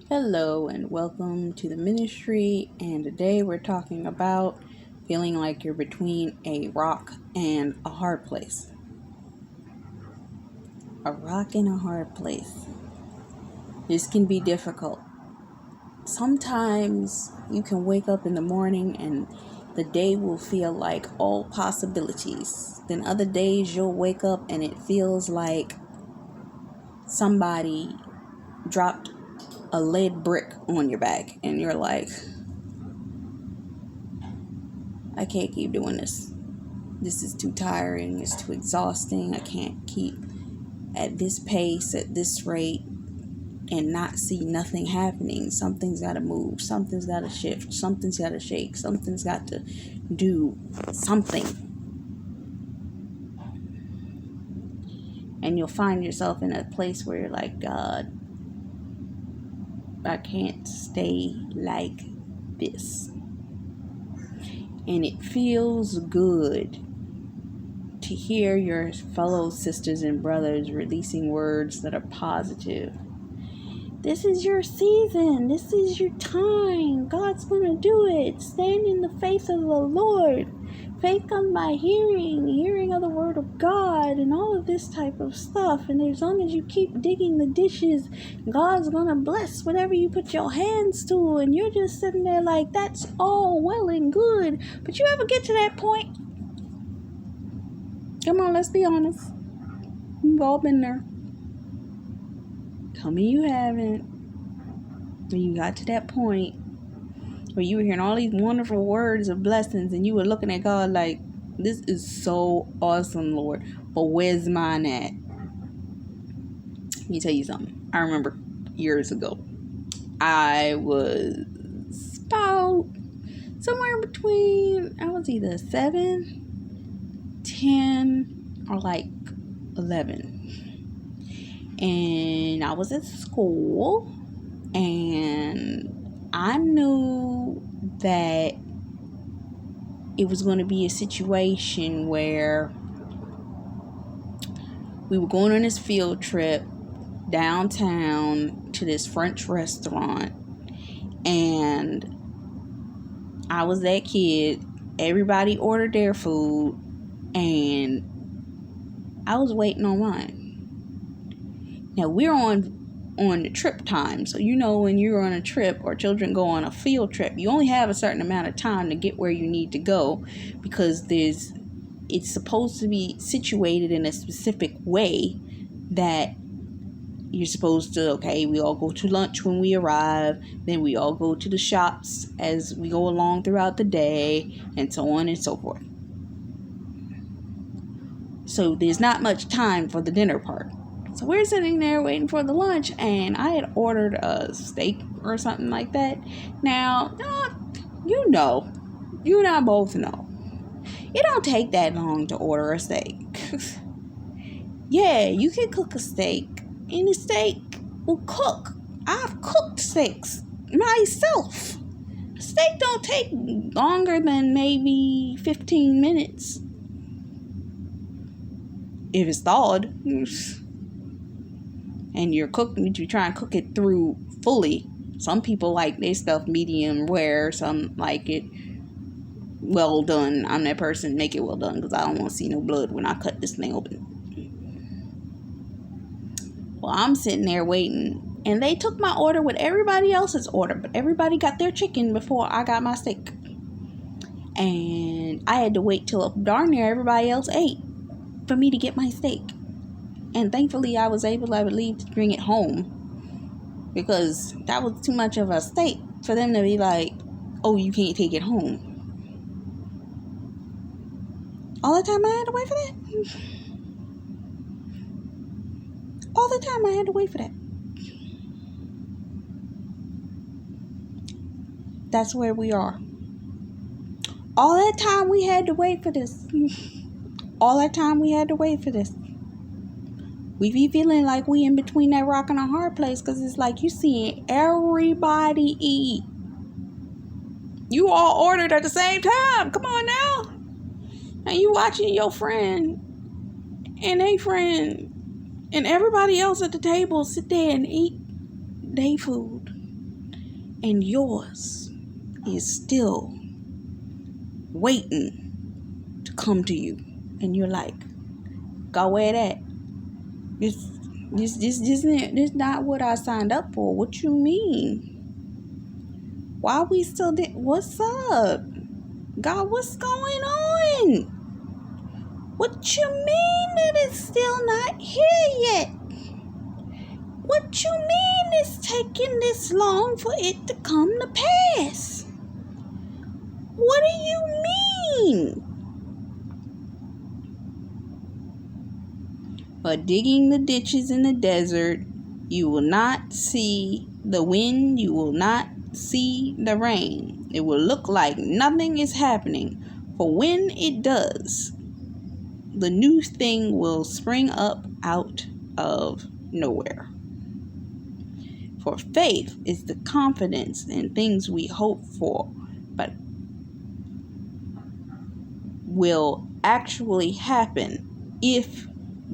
Hello and welcome to the ministry. And today we're talking about feeling like you're between a rock and a hard place. A rock and a hard place. This can be difficult. Sometimes you can wake up in the morning and the day will feel like all possibilities. Then other days you'll wake up and it feels like somebody dropped a lead brick on your back and you're like, I can't keep doing this. This is too tiring. It's too exhausting. I can't keep at this pace, at this rate, and not see nothing happening. Something's got to move. Something's got to shift. Something's got to shake. Something's got to do something. And you'll find yourself in a place where you're like, God, I can't stay like this. And it feels good to hear your fellow sisters and brothers releasing words that are positive. This is your season. This is your time. God's going to do it. Stand in the face of the Lord. Faith comes by hearing of the word of God, and all of this type of stuff. And as long as you keep digging the dishes, God's going to bless whatever you put your hands to. And you're just sitting there like, that's all well and good. But you ever get to that point? Come on, let's be honest. We've all been there. Tell me you haven't. When you got to that point where you were hearing all these wonderful words of blessings and you were looking at God like, this is so awesome, Lord, but where's mine at? Let me tell you something. I remember years ago, I was about somewhere between, I was either 7, 10, or like 11. And I was at school, and I knew that it was going to be a situation where we were going on this field trip downtown to this French restaurant, and I was that kid. Everybody ordered their food, and I was waiting on mine. Now, we're on the trip time. So, when you're on a trip or children go on a field trip, you only have a certain amount of time to get where you need to go because it's supposed to be situated in a specific way that you're supposed to, we all go to lunch when we arrive, then we all go to the shops as we go along throughout the day, and so on and so forth. So, there's not much time for the dinner part. So we're sitting there waiting for the lunch, and I had ordered a steak or something like that. Now, you and I both know, it don't take that long to order a steak. Yeah, you can cook a steak, and the steak will cook. I've cooked steaks myself. A steak don't take longer than maybe 15 minutes. If it's thawed. And you're try and cook it through fully. Some people like their stuff medium rare. Some like it well done. I'm that person, make it well done, because I don't want to see no blood when I cut this thing open. Well, I'm sitting there waiting, and they took my order with everybody else's order, but everybody got their chicken before I got my steak. And I had to wait till darn near everybody else ate for me to get my steak. And thankfully, I was able, I believe, to bring it home, because that was too much of a steak for them to be like, oh, you can't take it home. All the time I had to wait for that? All the time I had to wait for that. That's where we are. All that time we had to wait for this. All that time we had to wait for this. We be feeling like we in between that rock and a hard place, because it's like you seeing everybody eat. You all ordered at the same time. Come on now. And you watching your friend and a friend and everybody else at the table sit there and eat their food. and yours is still waiting to come to you. And you're like, God, where that? This not what I signed up for. What you mean? Why we still did? What's up? God, what's going on? What you mean that it's still not here yet? What you mean it's taking this long for it to come to pass? What do you mean? But digging the ditches in the desert, you will not see the wind, you will not see the rain. It will look like nothing is happening. For when it does, the new thing will spring up out of nowhere. For faith is the confidence in things we hope for, but will actually happen if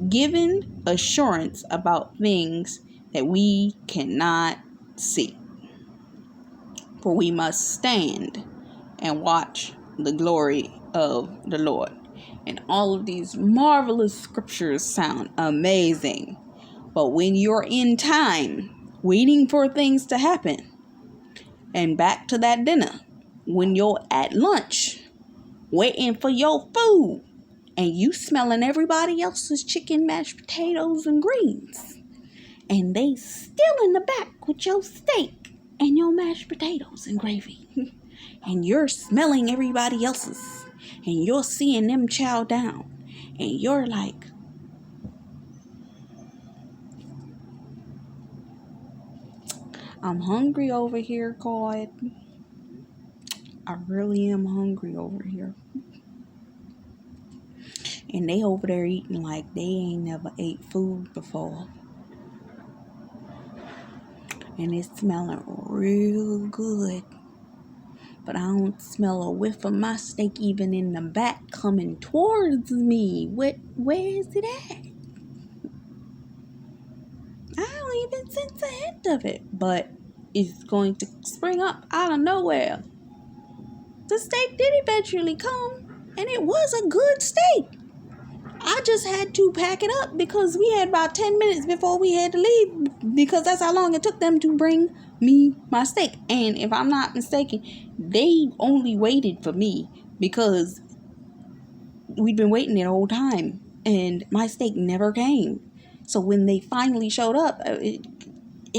given assurance about things that we cannot see. For we must stand and watch the glory of the Lord. And all of these marvelous scriptures sound amazing. But when you're in time, waiting for things to happen, and back to that dinner, when you're at lunch, waiting for your food, and you smelling everybody else's chicken, mashed potatoes, and greens, and they still in the back with your steak and your mashed potatoes and gravy, and you're smelling everybody else's, and you're seeing them chow down, and you're like, I'm hungry over here, God. I really am hungry over here. And they over there eating like they ain't never ate food before. And it's smelling real good. But I don't smell a whiff of my steak even in the back coming towards me. Where is it at? I don't even sense a hint of it. But it's going to spring up out of nowhere. The steak did eventually come. And it was a good steak. I just had to pack it up because we had about 10 minutes before we had to leave, because that's how long it took them to bring me my steak. And if I'm not mistaken, they only waited for me because we'd been waiting the whole time and my steak never came. So when they finally showed up, it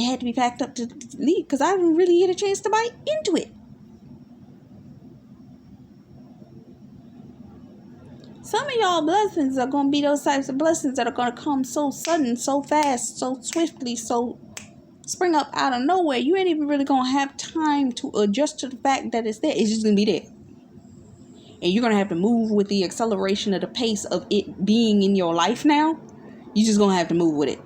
had to be packed up to leave because I didn't really get a chance to bite into it. Some of y'all blessings are going to be those types of blessings that are going to come so sudden, so fast, so swiftly, so spring up out of nowhere. You ain't even really going to have time to adjust to the fact that it's there. It's just going to be there. And you're going to have to move with the acceleration of the pace of it being in your life now. You're just going to have to move with it.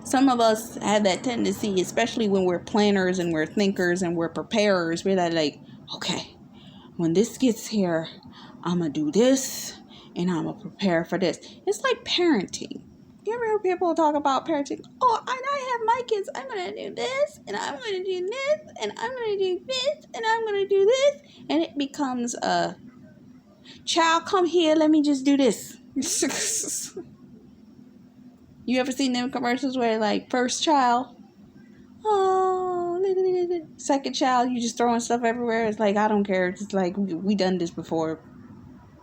Some of us have that tendency, especially when we're planners and we're thinkers and we're preparers. We're like, okay, when this gets here, I'm going to do this and I'm going to prepare for this. It's like parenting. You ever hear people talk about parenting? Oh, I have my kids. I'm going to do this and I'm going to do this and I'm going to do this and I'm going to do this. And it becomes a child, come here. Let me just do this. You ever seen them commercials where like first child, oh, second child, you just throwing stuff everywhere? It's like, I don't care. It's like, we done this before.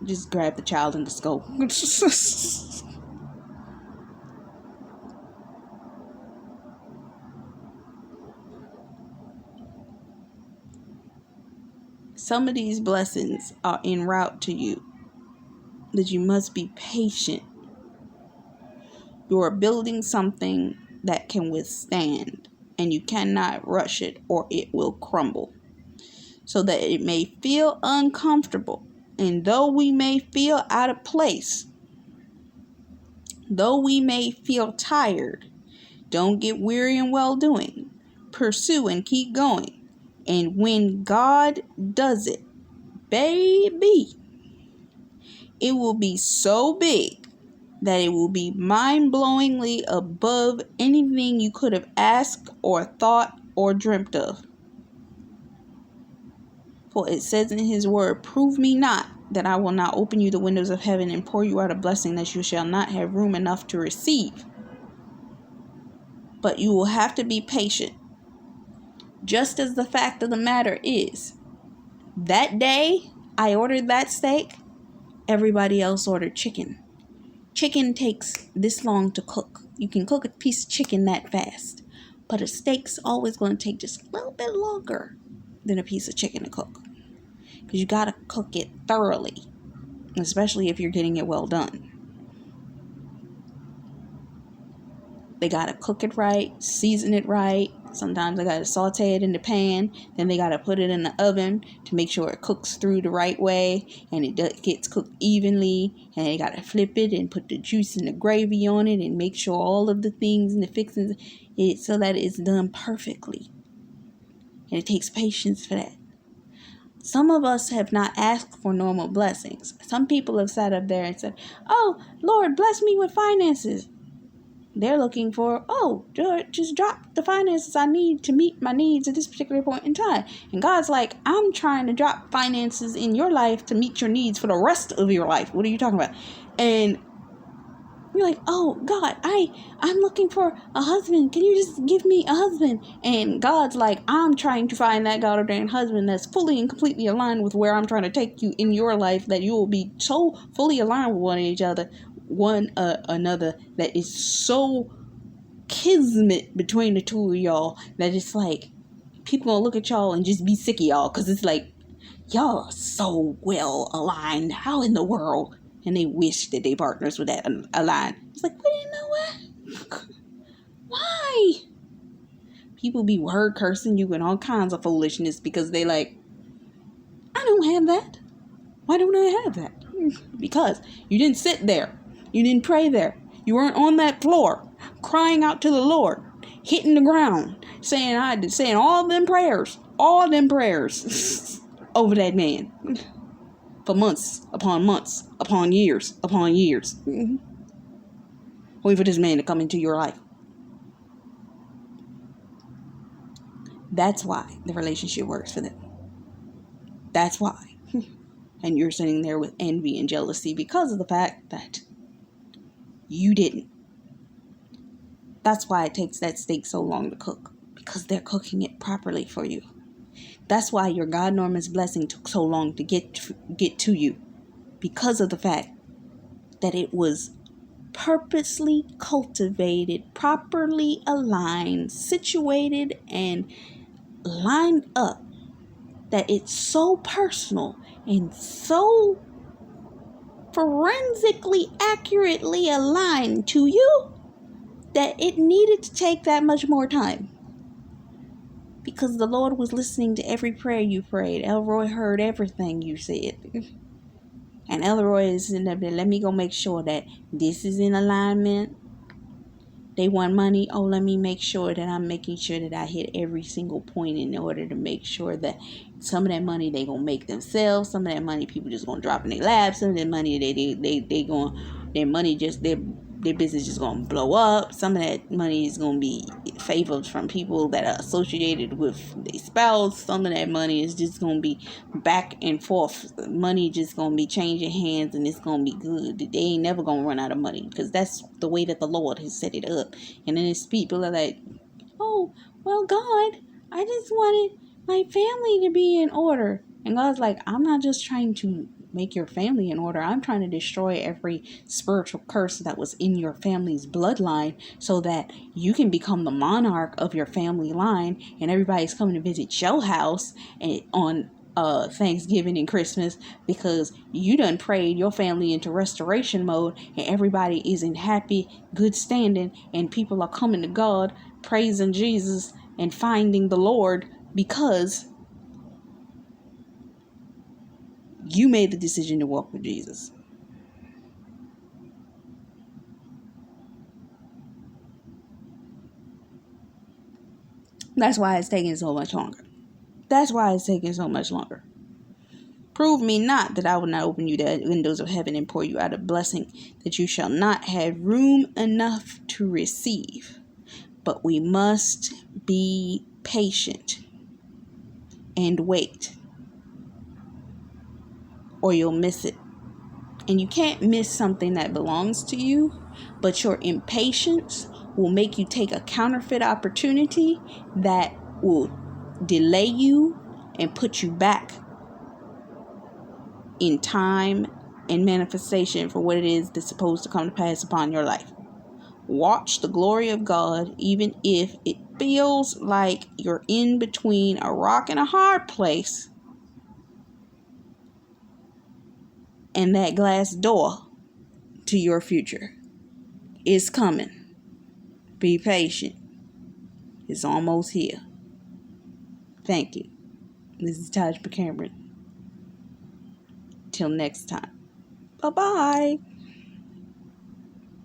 Just grab the child and just go. Some of these blessings are en route to you, that you must be patient. You are building something that can withstand, and you cannot rush it or it will crumble. So that it may feel uncomfortable, and though we may feel out of place, though we may feel tired, don't get weary in well-doing. Pursue and keep going. And when God does it, baby, it will be so big that it will be mind-blowingly above anything you could have asked or thought or dreamt of. For it says in his word, prove me not, that I will not open you the windows of heaven and pour you out a blessing that you shall not have room enough to receive. But you will have to be patient. Just as the fact of the matter is, that day I ordered that steak, everybody else ordered chicken. Chicken takes this long to cook. You can cook a piece of chicken that fast. But a steak's always going to take just a little bit longer than a piece of chicken to cook. Because you got to cook it thoroughly. Especially if you're getting it well done. They got to cook it right, season it right. Sometimes they got to saute it in the pan. Then they got to put it in the oven to make sure it cooks through the right way. And it gets cooked evenly. And they got to flip it and put the juice and the gravy on it. And make sure all of the things and the fixings, so that it's done perfectly. And it takes patience for that. Some of us have not asked for normal blessings. Some people have sat up there and said, oh, Lord, bless me with finances. They're looking for, just drop the finances I need to meet my needs at this particular point in time. And God's like, I'm trying to drop finances in your life to meet your needs for the rest of your life. What are you talking about? And you're like, oh, God, I'm looking for a husband. Can you just give me a husband? And God's like, I'm trying to find that God-ordained husband that's fully and completely aligned with where I'm trying to take you in your life, that you will be so fully aligned with one another, that is so kismet between the two of y'all that it's like people gonna look at y'all and just be sick of y'all, because it's like y'all are so well aligned. How in the world? And they wish that they partners with that aligned. It's like, but you know what? Why? People be word cursing you and all kinds of foolishness because they like, I don't have that. Why don't I have that? Because you didn't sit there. You didn't pray there. You weren't on that floor crying out to the Lord, hitting the ground, saying all them prayers over that man for months upon years. Waiting for this man to come into your life. That's why the relationship works for them. That's why. And you're sitting there with envy and jealousy because of the fact that you didn't. That's why it takes that steak so long to cook. Because they're cooking it properly for you. That's why your God-enormous blessing took so long to get to you. Because of the fact that it was purposely cultivated, properly aligned, situated, and lined up, that it's so personal and so forensically accurately aligned to you that it needed to take that much more time. Because the Lord was listening to every prayer you prayed. Elroy heard everything you said. And Elroy is in there, let me go make sure that this is in alignment. They want money. Oh, let me make sure that I'm making sure that I hit every single point in order to make sure that some of that money they gonna make themselves. Some of that money people just gonna drop in their laps. Some of that money their business just gonna blow up. Some of that money is gonna be favored from people that are associated with their spouse. Some of that money is just gonna be back and forth. Money just gonna be changing hands, and it's gonna be good. They ain't never gonna run out of money, because that's the way that the Lord has set it up. And then his people are like, oh, well, God, I just wanted my family to be in order. And God's like, I'm not just trying to make your family in order. I'm trying to destroy every spiritual curse that was in your family's bloodline, so that you can become the monarch of your family line, and everybody's coming to visit your house and on Thanksgiving and Christmas, because you done prayed your family into restoration mode, and everybody is in happy, good standing, and people are coming to God, praising Jesus and finding the Lord, because you made the decision to walk with Jesus. That's why it's taking so much longer. That's why it's taking so much longer. Prove me not that I will not open you the windows of heaven and pour you out a blessing that you shall not have room enough to receive. But we must be patient and wait, or you'll miss it. And you can't miss something that belongs to you, but your impatience will make you take a counterfeit opportunity that will delay you and put you back in time and manifestation for what it is that's supposed to come to pass upon your life. Watch the glory of God, even if it feels like you're in between a rock and a hard place and that glass door to your future is coming. Be patient. It's almost here. Thank you. This is Taj Cameron. Till next time. Bye-bye.